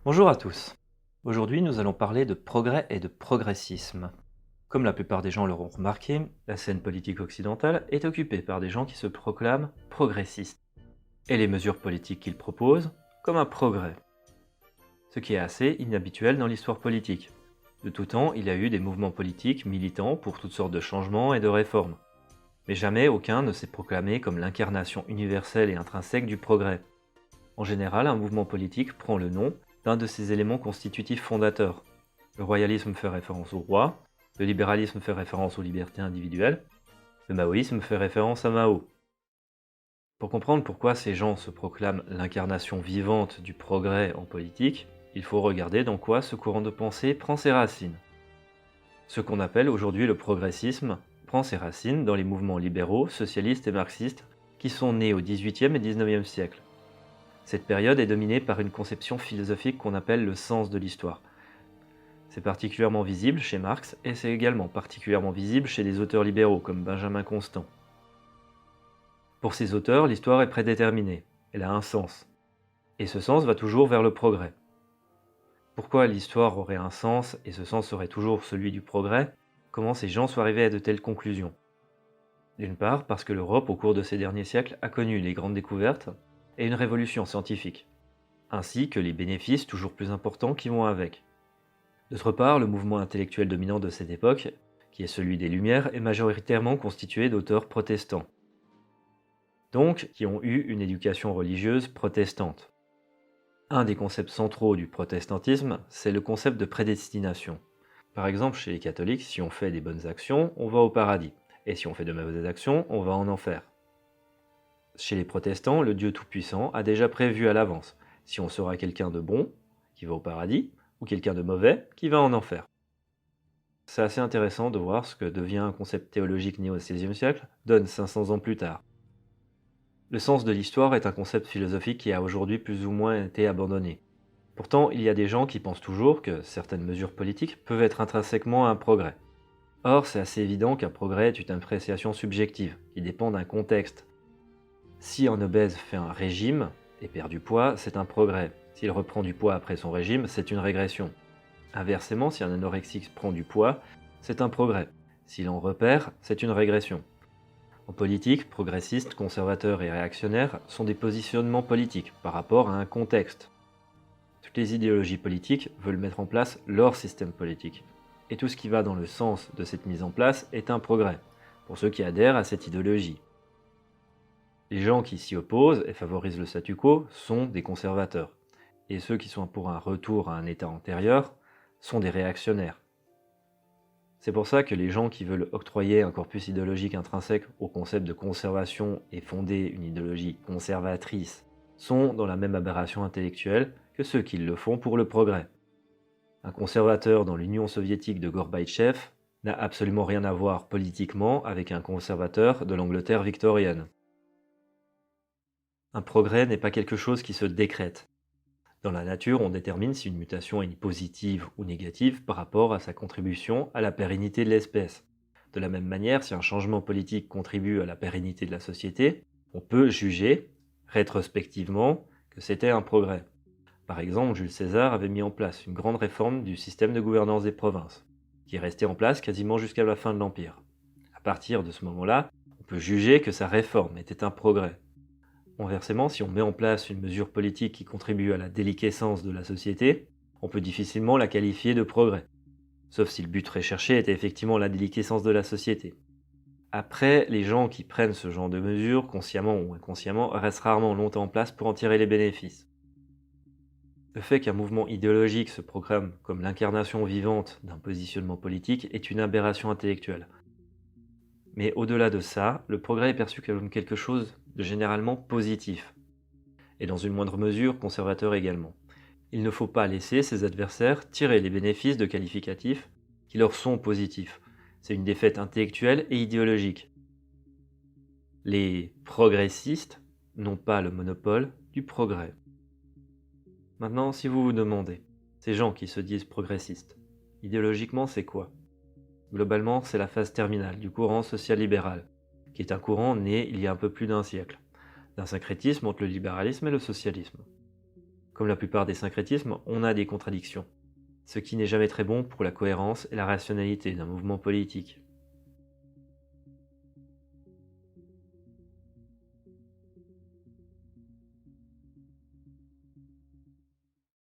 Bonjour à tous. Aujourd'hui, nous allons parler de progrès et de progressisme. Comme la plupart des gens l'auront remarqué, la scène politique occidentale est occupée par des gens qui se proclament progressistes, et les mesures politiques qu'ils proposent comme un progrès. Ce qui est assez inhabituel dans l'histoire politique. De tout temps, il y a eu des mouvements politiques militants pour toutes sortes de changements et de réformes. Mais jamais aucun ne s'est proclamé comme l'incarnation universelle et intrinsèque du progrès. En général, un mouvement politique prend le nom d'un de ses éléments constitutifs fondateurs. Le royalisme fait référence au roi, le libéralisme fait référence aux libertés individuelles, le maoïsme fait référence à Mao. Pour comprendre pourquoi ces gens se proclament l'incarnation vivante du progrès en politique, il faut regarder dans quoi ce courant de pensée prend ses racines. Ce qu'on appelle aujourd'hui le progressisme prend ses racines dans les mouvements libéraux, socialistes et marxistes qui sont nés au XVIIIe et XIXe siècle. Cette période est dominée par une conception philosophique qu'on appelle le sens de l'histoire. C'est particulièrement visible chez Marx et c'est également particulièrement visible chez des auteurs libéraux comme Benjamin Constant. Pour ces auteurs, l'histoire est prédéterminée, elle a un sens. Et ce sens va toujours vers le progrès. Pourquoi l'histoire aurait un sens et ce sens serait toujours celui du progrès? Comment ces gens sont arrivés à de telles conclusions? D'une part, parce que l'Europe, au cours de ces derniers siècles, a connu les grandes découvertes et une révolution scientifique, ainsi que les bénéfices toujours plus importants qui vont avec. D'autre part, le mouvement intellectuel dominant de cette époque, qui est celui des Lumières, est majoritairement constitué d'auteurs protestants, donc qui ont eu une éducation religieuse protestante. Un des concepts centraux du protestantisme, c'est le concept de prédestination. Par exemple, chez les catholiques, si on fait des bonnes actions, on va au paradis, et si on fait de mauvaises actions, on va en enfer. Chez les protestants, le Dieu Tout-Puissant a déjà prévu à l'avance si on sera quelqu'un de bon, qui va au paradis, ou quelqu'un de mauvais, qui va en enfer. C'est assez intéressant de voir ce que devient un concept théologique né au XVIe siècle, donne 500 ans plus tard. Le sens de l'histoire est un concept philosophique qui a aujourd'hui plus ou moins été abandonné. Pourtant, il y a des gens qui pensent toujours que certaines mesures politiques peuvent être intrinsèquement un progrès. Or, c'est assez évident qu'un progrès est une appréciation subjective, qui dépend d'un contexte. Si un obèse fait un régime et perd du poids, c'est un progrès. S'il reprend du poids après son régime, c'est une régression. Inversement, si un anorexique prend du poids, c'est un progrès. S'il en repère, c'est une régression. En politique, progressistes, conservateurs et réactionnaires sont des positionnements politiques par rapport à un contexte. Toutes les idéologies politiques veulent mettre en place leur système politique. Et tout ce qui va dans le sens de cette mise en place est un progrès, pour ceux qui adhèrent à cette idéologie. Les gens qui s'y opposent et favorisent le statu quo sont des conservateurs. Et ceux qui sont pour un retour à un état antérieur sont des réactionnaires. C'est pour ça que les gens qui veulent octroyer un corpus idéologique intrinsèque au concept de conservation et fonder une idéologie conservatrice sont dans la même aberration intellectuelle que ceux qui le font pour le progrès. Un conservateur dans l'Union soviétique de Gorbatchev n'a absolument rien à voir politiquement avec un conservateur de l'Angleterre victorienne. Un progrès n'est pas quelque chose qui se décrète. Dans la nature, on détermine si une mutation est positive ou négative par rapport à sa contribution à la pérennité de l'espèce. De la même manière, si un changement politique contribue à la pérennité de la société, on peut juger, rétrospectivement, que c'était un progrès. Par exemple, Jules César avait mis en place une grande réforme du système de gouvernance des provinces, qui est resté en place quasiment jusqu'à la fin de l'Empire. À partir de ce moment-là, on peut juger que sa réforme était un progrès. Inversement, si on met en place une mesure politique qui contribue à la déliquescence de la société, on peut difficilement la qualifier de progrès, sauf si le but recherché était effectivement la déliquescence de la société. Après, les gens qui prennent ce genre de mesures, consciemment ou inconsciemment, restent rarement longtemps en place pour en tirer les bénéfices. Le fait qu'un mouvement idéologique se proclame comme l'incarnation vivante d'un positionnement politique est une aberration intellectuelle. Mais au-delà de ça, le progrès est perçu comme quelque chose de généralement positif, et dans une moindre mesure conservateur également. Il ne faut pas laisser ses adversaires tirer les bénéfices de qualificatifs qui leur sont positifs. C'est une défaite intellectuelle et idéologique. Les progressistes n'ont pas le monopole du progrès. Maintenant, si vous vous demandez, ces gens qui se disent progressistes, idéologiquement c'est quoi? Globalement, c'est la phase terminale du courant social-libéral, qui est un courant né il y a un peu plus d'un siècle, d'un syncrétisme entre le libéralisme et le socialisme. Comme la plupart des syncrétismes, on a des contradictions, ce qui n'est jamais très bon pour la cohérence et la rationalité d'un mouvement politique.